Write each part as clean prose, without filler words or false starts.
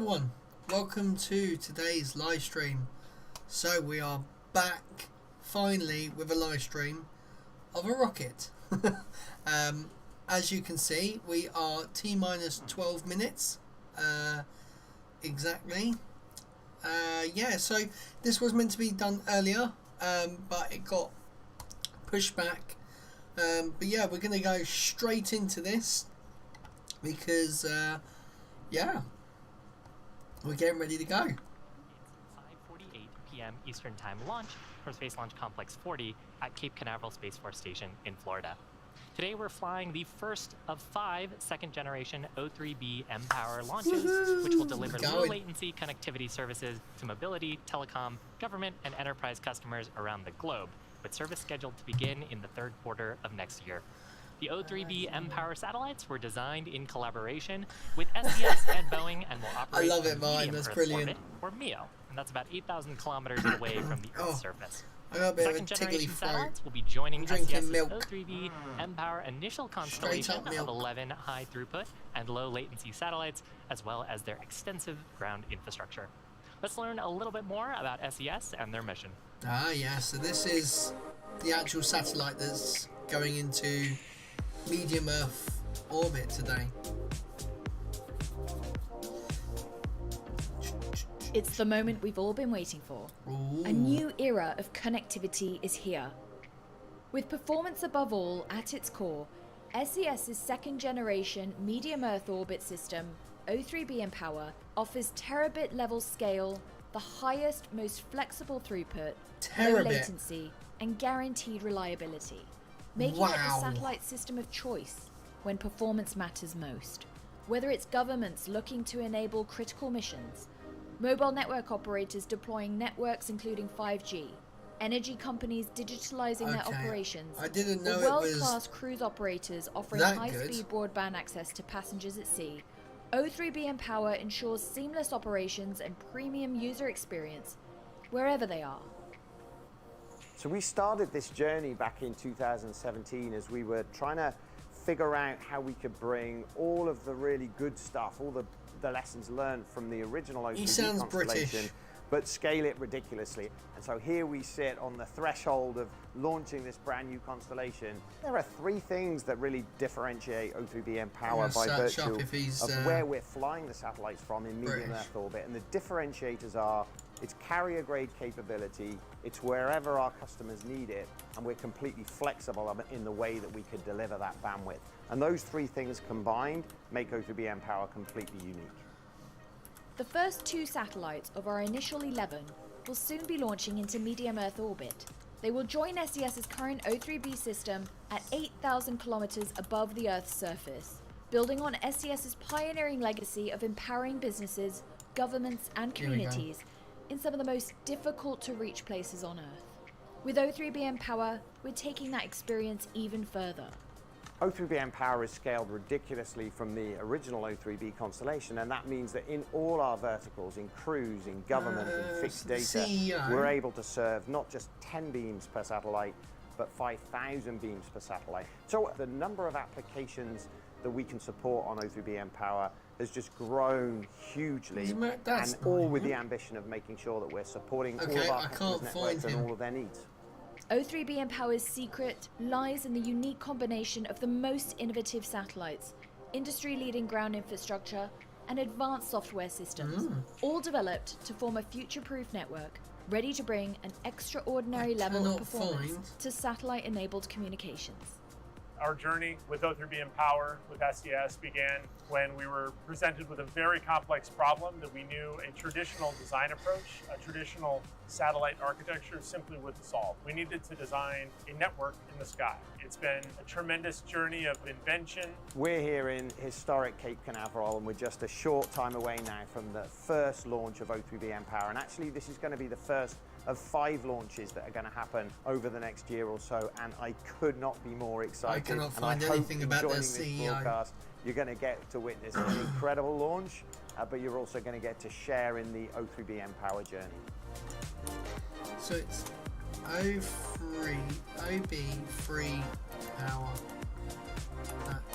everyone, welcome to today's live stream. So we are back finally with a live stream of a rocket. As you can see, we are T-minus 12 minutes exactly. So this was meant to be done earlier, but it got pushed back. But yeah, we're going to go straight into this because we're getting ready to go. It's 5:48 p.m. Eastern Time launch from Space Launch Complex 40 at Cape Canaveral Space Force Station in Florida. Today we're flying the first of 5 second-generation O3b mPower launches, which will deliver low-latency connectivity services to mobility, telecom, government, and enterprise customers around the globe, with service scheduled to begin in the third quarter of next year. The O3b mPower satellites were designed in collaboration with SES and Boeing and will operate I love it, on Mine. medium That's Earth brilliant. orbit, or MEO, and that's about 8,000 kilometers away from the Earth's surface. I got a bit of a Second tickly generation throat. satellites will be joining I'm drinking SES's milk. O3b mPower initial constellation of milk. 11 high throughput and low latency satellites, as well as their extensive ground infrastructure. Let's learn a little bit more about SES and their mission. So this is the actual satellite that's going into medium Earth orbit today. It's the moment we've all been waiting for. Ooh. A new era of connectivity is here. With performance above all at its core, SES's second generation medium Earth orbit system, O3b mPower, offers terabit level scale, the highest, most flexible throughput, low latency, and guaranteed reliability, making it the satellite system of choice when performance matters most. Whether it's governments looking to enable critical missions, mobile network operators deploying networks including 5G, energy companies digitalizing their operations, I didn't know or it world-class was cruise operators offering high-speed broadband access to passengers at sea, O3b mPower ensures seamless operations and premium user experience wherever they are. So we started this journey back in 2017 as we were trying to figure out how we could bring all of the really good stuff, all the lessons learned from the original O3b constellation, British, but scale it ridiculously. And so here we sit on the threshold of launching this brand new constellation. There are 3 things that really differentiate O3b mPower by virtue of where we're flying the satellites from in medium Earth orbit. And the differentiators are it's carrier grade capability, it's wherever our customers need it, and we're completely flexible in the way that we could deliver that bandwidth. And those 3 things combined make O3b mPower completely unique. The first 2 satellites of our initial 11 will soon be launching into medium Earth orbit. They will join SES's current O3b system at 8,000 kilometers above the Earth's surface, building on SES's pioneering legacy of empowering businesses, governments, and communities in some of the most difficult to reach places on Earth. With O3b mPower, we're taking that experience even further. O3b mPower is scaled ridiculously from the original O3b constellation, and that means that in all our verticals, in cruise, in government, in fixed data, we're able to serve not just 10 beams per satellite, but 5,000 beams per satellite. So the number of applications that we can support on O3b mPower has just grown hugely, and all with the ambition of making sure that we're supporting all of our customers' networks and all of their needs. O3b mPower's secret lies in the unique combination of the most innovative satellites, industry-leading ground infrastructure, and advanced software systems, all developed to form a future-proof network, ready to bring an extraordinary level of performance to satellite-enabled communications. Our journey with O3b mPower with SES began when we were presented with a very complex problem that we knew a traditional design approach, a traditional satellite architecture simply wouldn't solve. We needed to design a network in the sky. It's been a tremendous journey of invention. We're here in historic Cape Canaveral, and we're just a short time away now from the first launch of O3b mPower. And actually, this is going to be the first of 5 launches that are going to happen over the next year or so, and I could not be more excited. I cannot find anything about their CEO. Broadcast, you're going to get to witness an incredible launch, but you're also going to get to share in the O3b mPower journey. So it's OB3 power,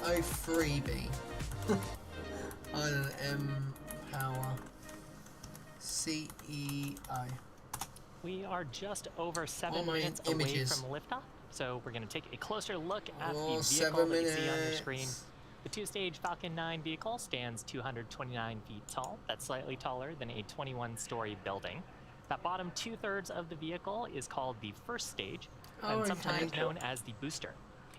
O3b. I don't know, mPower. CEO? We are just over 7 my minutes images. away from liftoff, so we're going to take a closer look at Oh, the 7 vehicle that you see on your screen. minutes. The two-stage Falcon 9 vehicle stands 229 feet tall. That's slightly taller than a 21-story building. That bottom two-thirds of the vehicle is called the first stage, and sometimes known as the booster.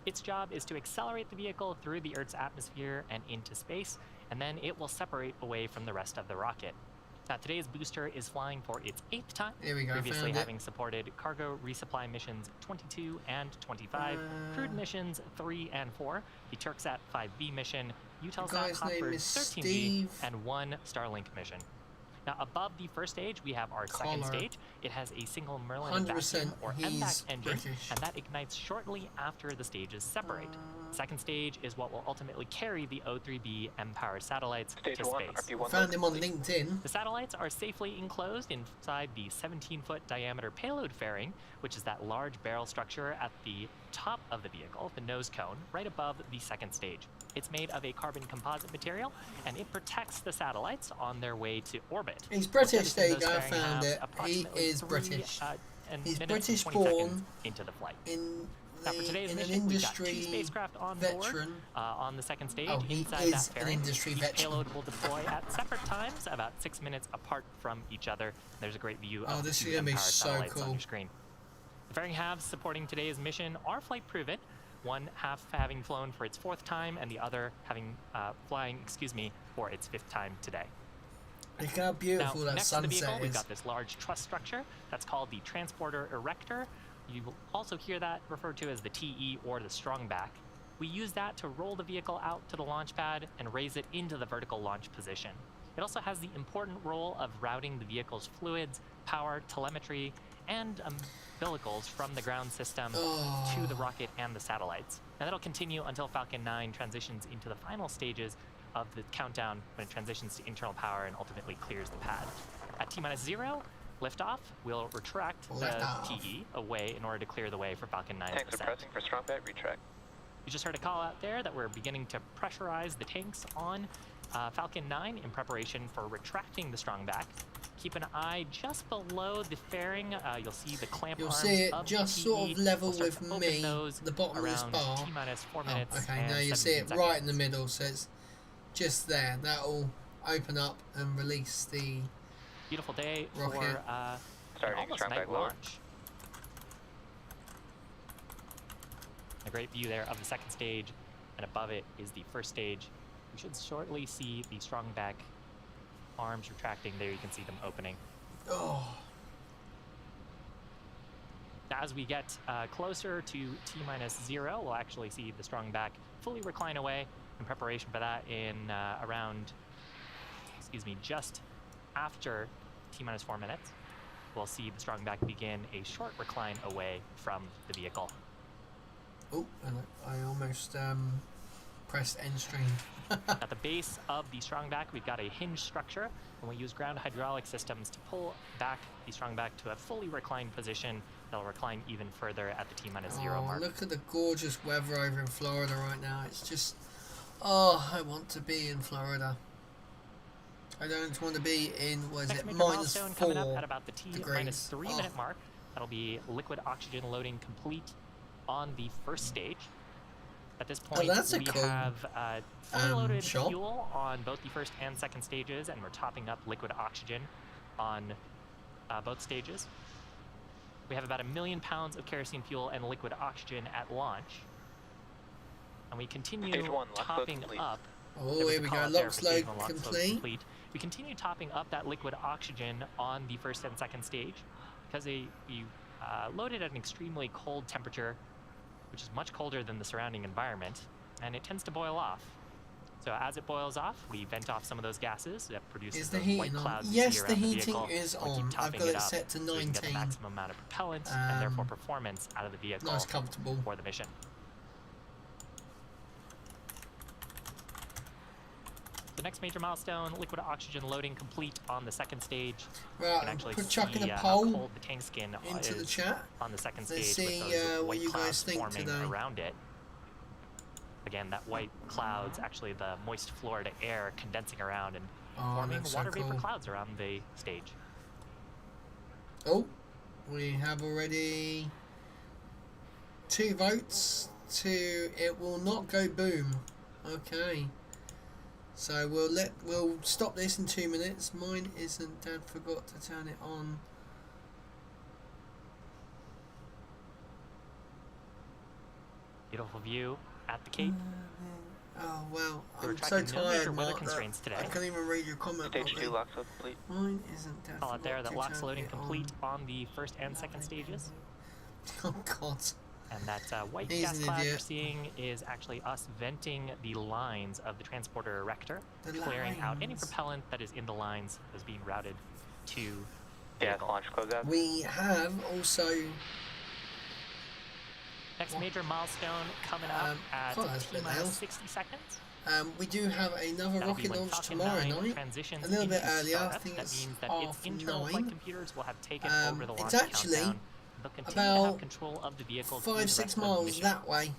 Its job is to accelerate the vehicle through the Earth's atmosphere and into space, and then it will separate away from the rest of the rocket. Now, today's booster is flying for its 8th time, Here we go, previously found having supported cargo resupply missions 22 and 25, crewed missions 3 and 4, the Turksat 5B mission, Eutelsat Hotbird 13B, and 1 Starlink mission. Now, above the first stage, we have our second stage. It has a single Merlin vacuum or MVAC engine, and that ignites shortly after the stages separate. Second stage is what will ultimately carry the O3b mPower satellites to space. I found him on LinkedIn. The satellites are safely enclosed inside the 17-foot diameter payload fairing, which is that large barrel structure at the top of the vehicle, the nose cone, right above the second stage. It's made of a carbon composite material, and it protects the satellites on their way to orbit. He's British, there you go, I found it. He is British. He's British born into the flight. Now for today's mission, we've got 2 spacecraft on board on the second stage. Inside that fairing, each payload will deploy at separate times, about 6 minutes apart from each other. There's a great view of the 2 mPower satellites on your screen. The fairing halves supporting today's mission are flight proven. One half having flown for its 4th time, and the other having flying for its 5th time today. Look how beautiful that next to the vehicle, sunset we've is. got this large truss structure that's called the transporter erector. You will also hear that referred to as the TE or the strongback. We use that to roll the vehicle out to the launch pad and raise it into the vertical launch position. It also has the important role of routing the vehicle's fluids, power, telemetry, and umbilicals from the ground system to the rocket and the satellites. And that'll continue until Falcon 9 transitions into the final stages of the countdown when it transitions to internal power and ultimately clears the pad. At T-0, liftoff, we'll retract the TE away in order to clear the way for Falcon 9's Tanks descent. are pressing for strongback, retract. You just heard a call out there that we're beginning to pressurize the tanks on Falcon 9 in preparation for retracting the strongback. Keep an eye just below the fairing. You'll see the clamp arms. You'll see it of just the sort of level we'll with me, the bottom of this bar. T-minus 4 minutes. Okay, now you see it right in the middle, so it's just there. That'll open up and release the beautiful day rocket. For an almost night launch. A great view there of the second stage, and above it is the first stage. We should shortly see the strongback arms retracting. There you can see them opening. Oh. Now, as we get closer to T-0, we'll actually see the strongback fully recline away in preparation for that in just after T-4 minutes. We'll see the strongback begin a short recline away from the vehicle. Oh, I almost pressed end stream. At the base of the strongback, we've got a hinge structure, and we use ground hydraulic systems to pull back the strongback to a fully reclined position that'll recline even further at the T-0 mark. Look at the gorgeous weather over in Florida right now. It's just, I want to be in Florida. I don't want to be in, -4 coming up at about the degrees. T-3 minute mark. That'll be liquid oxygen loading complete on the first stage. At this point, we have fully loaded fuel on both the first and second stages, and we're topping up liquid oxygen on both stages. We have about 1 million pounds of kerosene fuel and liquid oxygen at launch. And we continue topping up. Oh, here we go. Lock's load complete. We continue topping up that liquid oxygen on the first and second stage because you load it at an extremely cold temperature, which is much colder than the surrounding environment, and it tends to boil off. So as it boils off, we vent off some of those gases that produces those white clouds. Yes, the heating is on. I've got it set to 19. So you can get the maximum amount of propellant and therefore performance out of the vehicle. Nice, comfortable for the mission. The next major milestone, liquid oxygen loading complete on the second stage. Right, you can actually chucking see a how poll cold the tank skin into the chat on the second Let's stage see with those what white you clouds guys think forming today. around it. Again, that white clouds, actually the moist Florida air condensing around and forming water vapor clouds around the stage. Oh, we have already 2 votes to it will not go boom. Okay. So we'll stop this in 2 minutes. Mine isn't. Dad forgot to turn it on. Beautiful view at the Cape. Oh well, We're I'm so tracking no tired, major weather Mark, constraints today. I can't even read your comment Stage 2 properly. locks load complete. Mine isn't. Dad Call out there that forgot to locks turn loading it complete on the first and second stages. Oh God. And that white He's gas an cloud you're idiot. seeing is actually us venting the lines of the transporter erector, The clearing out any lines. propellant that is in the lines that is being routed to Yeah, vehicle. launch closeout. We have also. Next major milestone coming up at God, that's a bit loud. 60 seconds. We do have another That'll be rocket when launch Falcon tomorrow 9 night. transitions A little bit into earlier. I startup. think That it's means that its internal flight 9. computers will have taken over the launch It's actually countdown. They'll continue to about have control of the vehicle through the 5-6 rest of the miles mission. that way.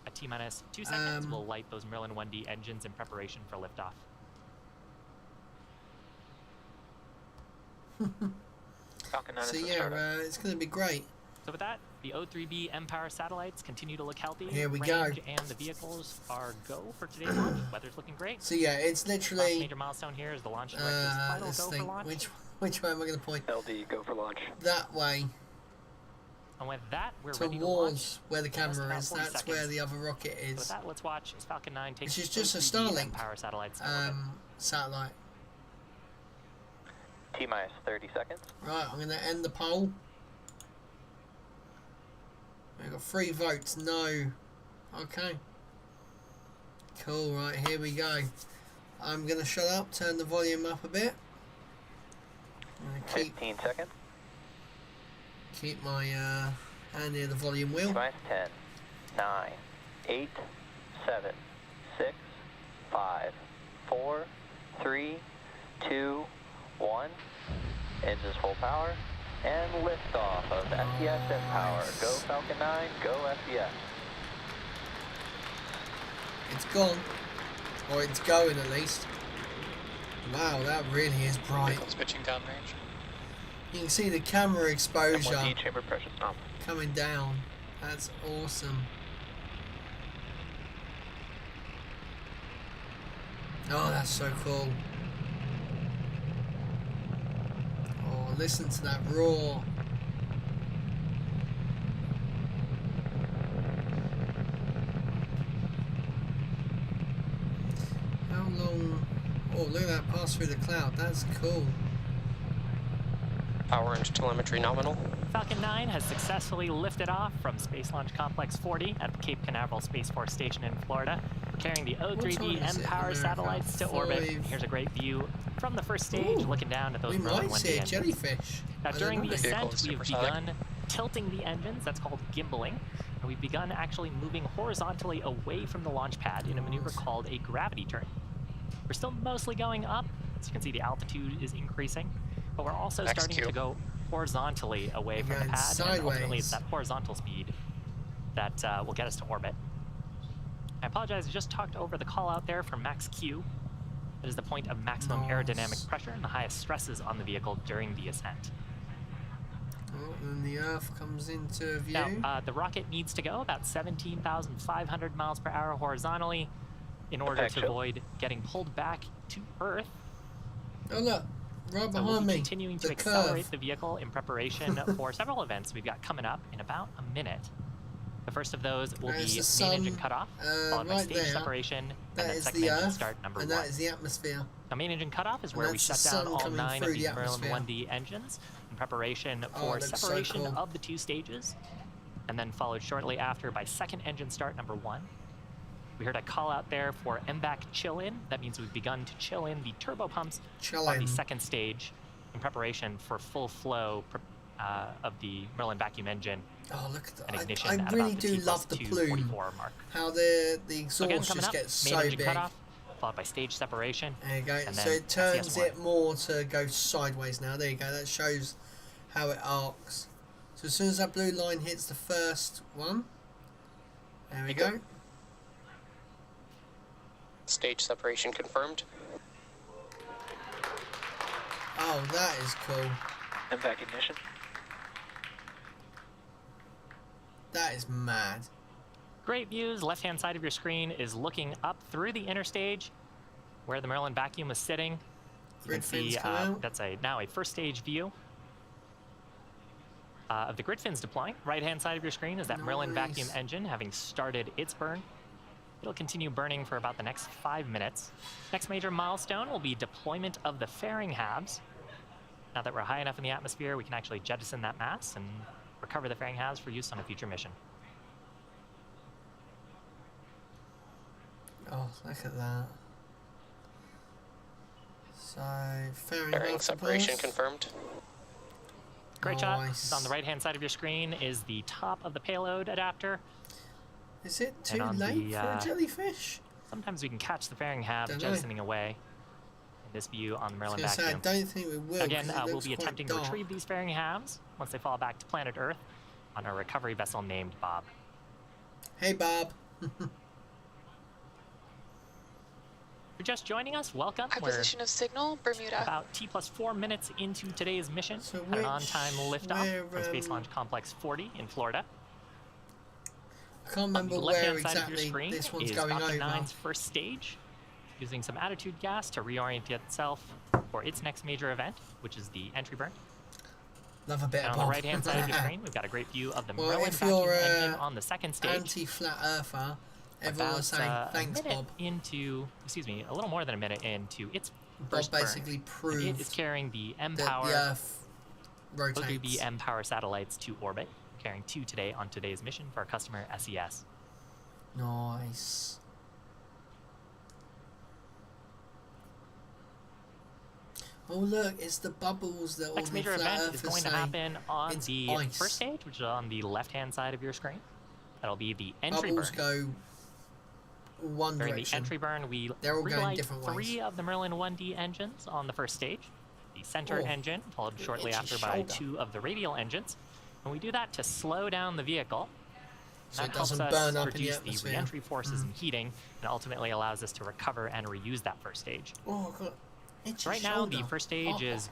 At T-minus 2 seconds, we'll light those Merlin 1D engines in preparation for liftoff. Falcon 9 So is the yeah, startup. it's going to be great. So with that, the O3b mPower satellites continue to look healthy. Here we Range go. And the vehicles are go for today's launch. Weather's looking great. So yeah, it's Last literally. major milestone here is the launch director's final Let's go think. for launch. Which way am I going to point? LD, go for launch. That way, And with that, we're ready to launch. towards where the in just camera about is. 40 That's seconds. where the other rocket So with is. that, let's watch as Falcon 9 takes Which is just a O3b Starlink, mPower satellites to orbit. Satellite. T-minus 30 seconds. Right, I'm going to end the poll. We've got 3 votes. No. Okay. Cool. Right, here we go. I'm going to shut up, turn the volume up a bit. I'm gonna 15 seconds. keep my hand near the volume wheel. T-minus 10, 9, 8, 7, 6, 5, 4, 3, 2, 1. Engines full power. And liftoff of SES mPower. Go Falcon 9, go SES. It's gone. Or it's going at least. Wow, that really is bright. Switching downrange. You can see the camera exposure M1D chamber pressure pump. coming down. That's awesome. Oh, that's so cool. Oh, listen to that roar. How long? Oh, look at that pass through the cloud. That's cool. Power and telemetry nominal. Falcon 9 has successfully lifted off from Space Launch Complex 40 at the Cape Canaveral Space Force Station in Florida. We're carrying the O3b time is it, mPower America? satellites to orbit. 5. Here's a great view from the first stage, Ooh, looking down at those We Merlin might 1D see a engines. jellyfish. Now, I don't during the know. Vehicle ascent, is we have supersonic. begun tilting the engines. That's called gimbaling. And we've begun actually moving horizontally away from the launch pad in a maneuver called a gravity turn. We're still mostly going up. As you can see, the altitude is increasing. But we're also Next starting cue. to go horizontally away from the Going pad. And ultimately, sideways. it's that horizontal speed that will get us to orbit. I apologize, I just talked over the call out there from Max Q. That is the point of maximum Nice. aerodynamic pressure and the highest stresses on the vehicle during the ascent. Oh, and the Earth comes into view. Now, the rocket needs to go about 17,500 miles per hour horizontally in order Effect to chill. avoid getting pulled back to Earth. Oh look, right So we'll behind be me. continuing to The accelerate curve. the vehicle in preparation for several events we've got coming up in about a minute. The first of those will There's be the main engine sun, cutoff, followed by right stage there. separation, That and then is second the engine Earth, start number and 1. that is the atmosphere. Now, main engine cutoff is And where we that's shut the down sun all coming 9 of through the the Merlin atmosphere. 1D engines in preparation Oh, for it looks so separation cool. of the 2 stages, and then followed shortly after by second engine start number 1. We heard a call out there for MVAC chill in. That means we've begun to chill in the turbo pumps on Chilling. the second stage in preparation for full flow of the Merlin vacuum engine Oh, look at and that. ignition I at really about the do T+2 love the plume. 44 mark. How the So again, exhaust coming just up, gets main so engine big. cutoff, followed by stage separation. There you go. and So then it turns SES1. it more to go sideways now. There you go. That shows how it arcs. So as soon as that blue line hits the first one, there we go. Stage separation confirmed. Oh, that is cool. MVAC ignition. That is mad. Great views. Left-hand side of your screen is looking up through the interstage where the Merlin vacuum is sitting. You can see that's now a first stage view of the grid fins deploying. Right-hand side of your screen is that Merlin vacuum engine having started its burn. It'll continue burning for about the next 5 minutes. Next major milestone will be deployment of the fairing halves. Now that we're high enough in the atmosphere, we can actually jettison that mass and recover the fairing halves for use on a future mission. Oh, look at that. So, Fairing separation confirmed. Great shot. On the right-hand side of your screen is the top of the payload adapter. Is it too late for a jellyfish? Sometimes we can catch the fairing halves jettisoning away in this view on the Merlin vacuum. I don't think we will. Again, we'll be attempting to retrieve these fairing halves once they fall back to planet Earth on a recovery vessel named Bob. Hey, Bob. If you're just joining us, welcome. Our position of signal, Bermuda. About T+4 minutes into today's mission, at an on-time liftoff from Space Launch Complex 40 in Florida. I can't remember where exactly this one's going over. Falcon 9's first stage, using some attitude gas to reorient itself for its next major event, which is the entry burn. Love a bit and of on the right-hand side of your screen, we've got a great view of the Merlin if vacuum you're engine on the second stage. Anti-flat earther, everyone was saying thanks, Bob. A little more than a minute into its first Bob basically proved it is carrying the mPower the Earth rotates. O3b mPower satellites to orbit, carrying 2 today on today's mission for our customer SES. Nice. Oh look, it's the bubbles that all Next the major flat event is earthers going to say. happen on It's the ice. first stage, which is on the left-hand side of your screen. That'll be the entry Bubbles burn. go one During direction. the entry burn, we They're all going relight different 3 ways. of the Merlin 1D engines on the first stage. The center engine, followed shortly itchy after by shoulder. 2 of the radial engines. And we do that to slow down the vehicle. So That it helps doesn't us burn up in the reduce the atmosphere. re-entry forces and heating, and ultimately allows us to recover and reuse that first stage. Oh, I've got itchy Right now, shoulder. the first stage is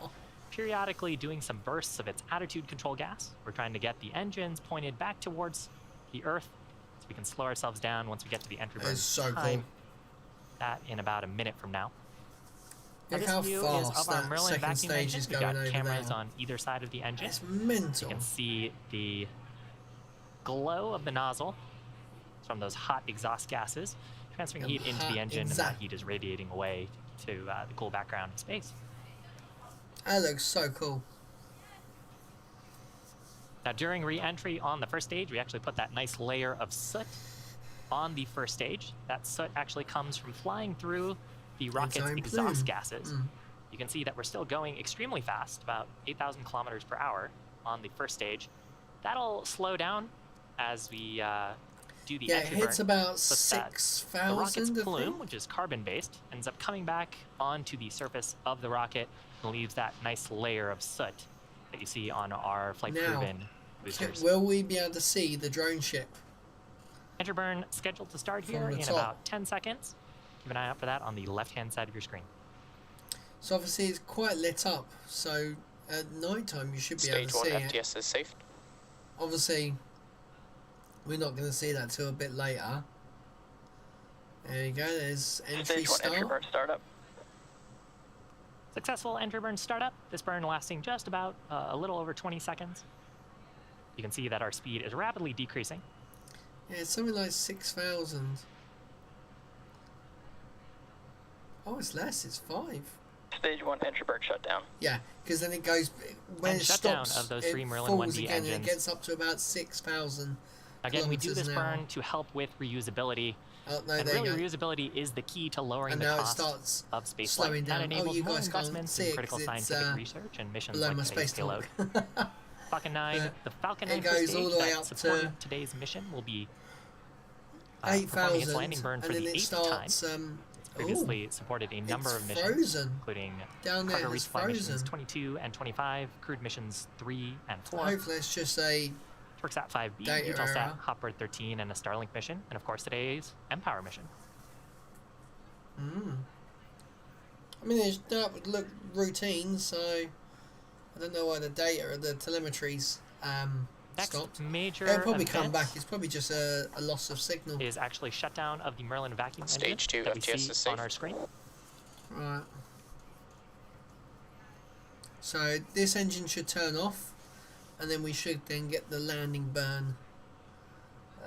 periodically doing some bursts of its attitude control gas. We're trying to get the engines pointed back towards the Earth so we can slow ourselves down once we get to the entry burn. That is so time. cool. That in about a minute from now. Now, Look this how view is fast of our that Merlin second vacuum stage engine. is We've going got over cameras there. on either side of the engine. It's mental. You can see the glow of the nozzle from those hot exhaust gases transferring heat into the engine, and that heat is radiating away to the cool background in space. That looks so cool. Now, during re-entry on the first stage, we actually put that nice layer of soot on the first stage. That soot actually comes from flying through the rocket's exhaust gases. You can see that we're still going extremely fast, about 8,000 kilometers per hour on the first stage. That'll slow down as we do the entry burn. It hits about So that 6,000. the rocket's plume, which is carbon-based, ends up coming back onto the surface of the rocket and leaves that nice layer of soot that you see on our flight-proven boosters. Will we be able to see the drone ship? Entry burn scheduled to start here in about 10 seconds. Keep an eye out for that on the left-hand side of your screen. So obviously it's quite lit up, so at night time you should be able to see Stage 1 it. FTS is safe. Obviously, we're not going to see that till a bit later. There you go, there's entry Stage 1 entry start. burn startup. Successful entry burn startup. This burn lasting just about a little over 20 seconds. You can see that our speed is rapidly decreasing. Yeah, it's something like 6,000. Oh, it's less, it's 5. Stage 1 entry burn shutdown. Yeah, because then it goes, when And it shutdown stops, of those it 3 Merlin falls 1D again and it engines. gets up to about 6,000 Again, we do this kilometers an hour. burn to help with reusability. Oh, no, And there you really, go. reusability is the key to lowering And the now it cost starts of spaceflight. slowing That down. Oh, enables you more guys can't investments see in it critical 'cause it's, scientific research and missions below like my today's space talk. payload. Falcon 9, the Falcon 9 it first goes stage all the way that up supported to today's mission will be performing its 8,000, landing burn and for then the it 8th starts, time. It's previously supported a number it's of missions, frozen. including Down there cargo it's resupply missions frozen. 22 and 25, crewed missions 3 and 4. Hopefully it's just a TorqueSat 5b, data Eutelsat, error. Hopper 13, and a Starlink mission, and of course today's mPower mission. I mean, that would look routine, so I don't know why the data or the telemetry's Next stopped. major It'll probably event come back. It's probably just a loss of signal. is actually shutdown of the Merlin vacuum Stage engine 2 that we FTS see is safe. on our screen. Right. So this engine should turn off, and then we should then get the landing burn.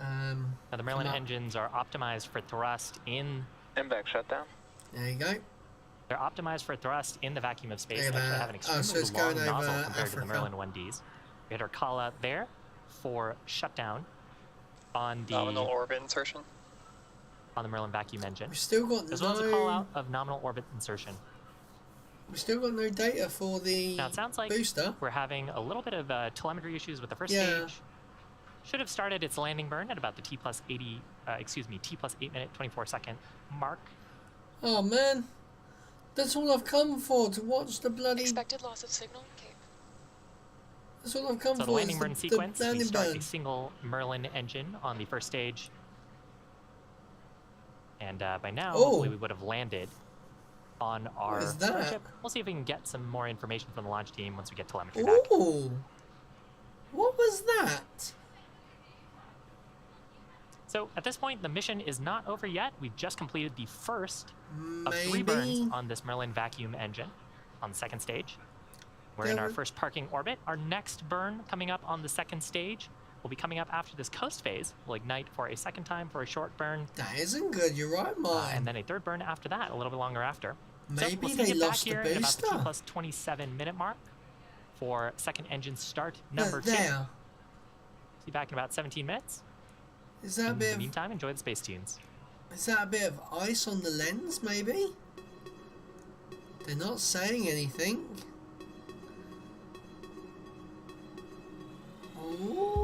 Now the Merlin engines are optimized for thrust in. MVAC shutdown. There you go. They're optimized for thrust in the vacuum of space. Look They at actually that. have an extremely So it's long going nozzle over compared to the Africa. Merlin 1Ds. We had our call out there for shutdown on the Nominal orbit insertion. on the Merlin vacuum engine, We've still got as well as a call out of nominal orbit insertion. We've still got no data for the Now it sounds like booster. we're having a little bit of telemetry issues with the first Yeah. stage. Should have started its landing burn at about the T plus 8 minute 24 second mark. Oh man, that's all I've come for, to watch the bloody. Expected loss of signal, Cape. That's all I've come So for. the landing is burn the sequence, we landing start burn. a single Merlin engine on the first stage. And by now, hopefully we would have landed on our What is that? starship. We'll see if we can get some more information from the launch team once we get telemetry back. Ooh, what was that? So at this point, the mission is not over yet. We've just completed the first of 3 Maybe. burns on this Merlin vacuum engine on the second stage. We're in our first parking orbit. Our next burn coming up on the second stage will be coming up after this coast phase. We'll ignite for a second time for a short burn. That isn't good. You're right, Mike. And then a third burn after that, a little bit longer after. Maybe so we'll see they you back lost the here at about the T booster. plus 27 minute mark for second engine start number 2. There. See you back in about 17 minutes. Is that a In bit the of, meantime, enjoy the space tunes. is that a bit of ice on the lens, maybe? They're not saying anything. Ooh.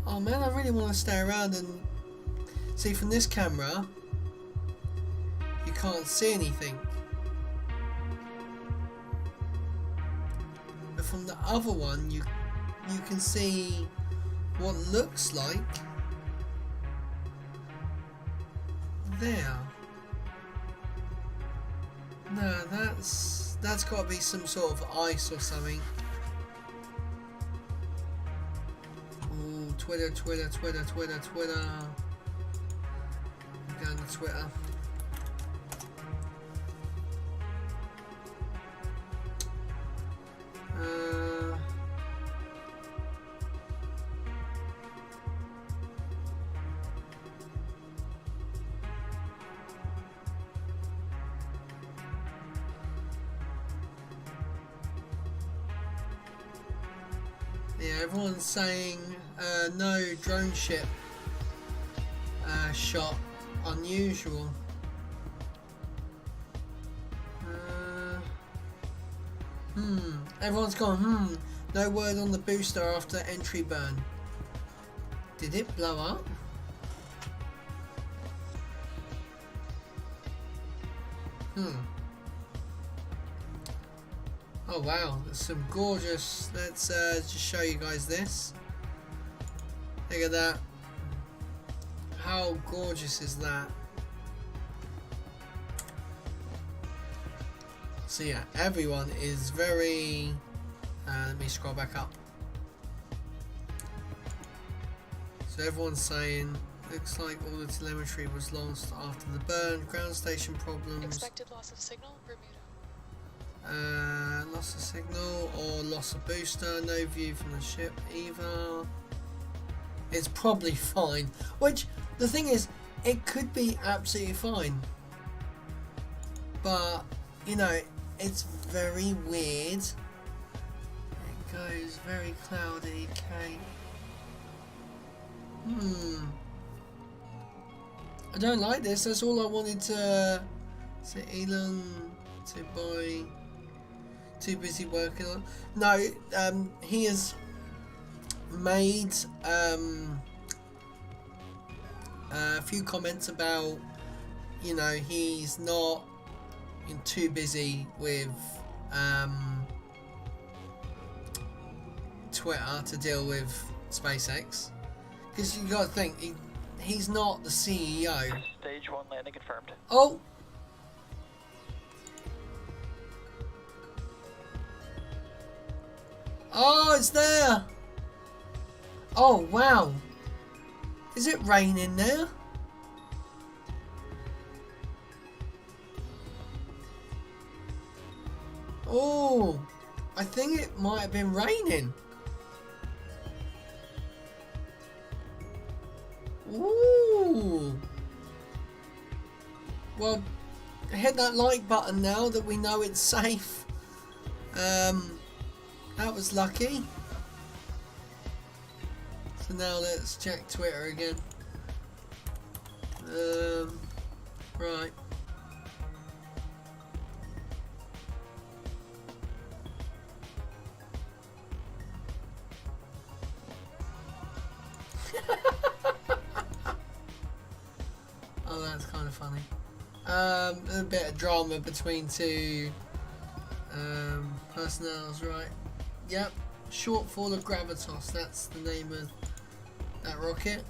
Oh man, I really want to stay around and see. From this camera, you can't see anything. But from the other one, you can see what looks like there. No, that's got to be some sort of ice or something. Ooh, Twitter. I'm going to Twitter. Yeah, everyone's saying no drone ship shot, unusual. Everyone's gone, no word on the booster after entry burn. Did it blow up? Oh wow, there's some gorgeous, let's just show you guys this. Look at that. How gorgeous is that? So yeah, everyone is very, let me scroll back up. So everyone's saying, looks like all the telemetry was lost after the burn, ground station problems. Expected loss of signal, Bermuda. Loss of signal or loss of booster, no view from the ship either. It's probably fine, which the thing is, it could be absolutely fine, but you know, it's very weird. It goes very cloudy. Okay. I don't like this. That's all I wanted to say. Elon to buy. Too busy working on. No, he has made a few comments about, you know, he's not too busy with Twitter to deal with SpaceX, because you got to think he's not the CEO. Stage 1 landing confirmed. Oh. Oh, it's there. Oh, wow. Is it raining there? Oh, I think it might have been raining. Ooh. Well, hit that like button now that we know it's safe. That was lucky. So now let's check Twitter again. Right. Oh, that's kind of funny. A bit of drama between two personnels, right? Yep. Shortfall of Gravitas, that's the name of that rocket.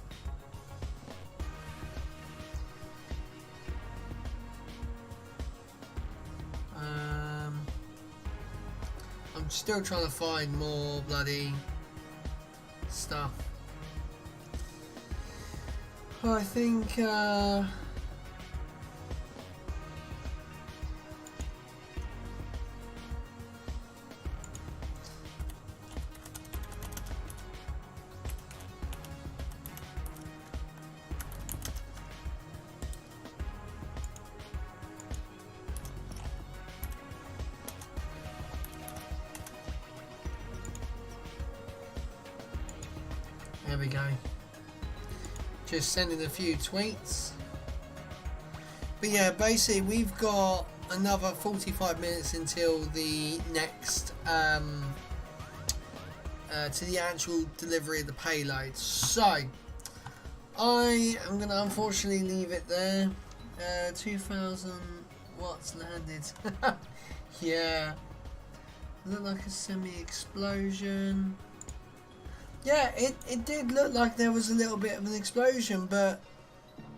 I'm still trying to find more bloody stuff. I think there we go. Just sending a few tweets. But yeah, basically we've got another 45 minutes until the next to the actual delivery of the payload. So I am gonna unfortunately leave it there. 2000 watts landed. Yeah, looked like a semi-explosion. Yeah, it did look like there was a little bit of an explosion, but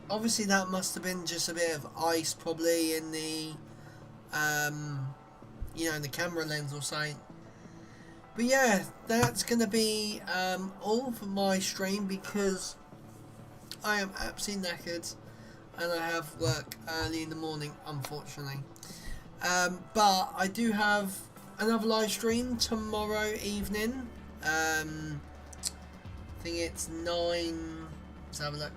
obviously that must have been just a bit of ice probably in the you know, in the camera lens or something. But yeah, that's gonna be all for my stream because I am absolutely knackered and I have work early in the morning, unfortunately. But I do have another live stream tomorrow evening. I think it's 9. Let's have a look.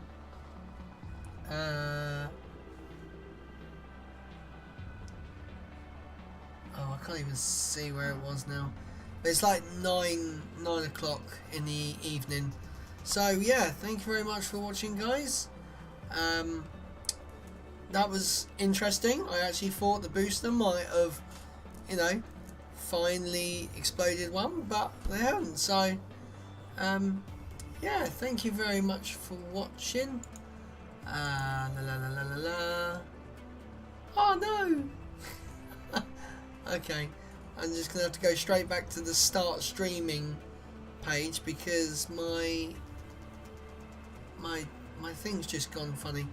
Oh, I can't even see where it was now. But it's like 9 o'clock in the evening. So yeah, thank you very much for watching, guys. That was interesting. I actually thought the booster might have, you know, finally exploded one, but they haven't. So yeah, thank you very much for watching. La la la la la la. Oh no. Okay, I'm just gonna have to go straight back to the start streaming page because my thing's just gone funny.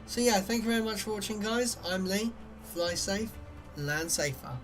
So yeah, thank you very much for watching, guys. I'm Lee. Fly safe, land safer.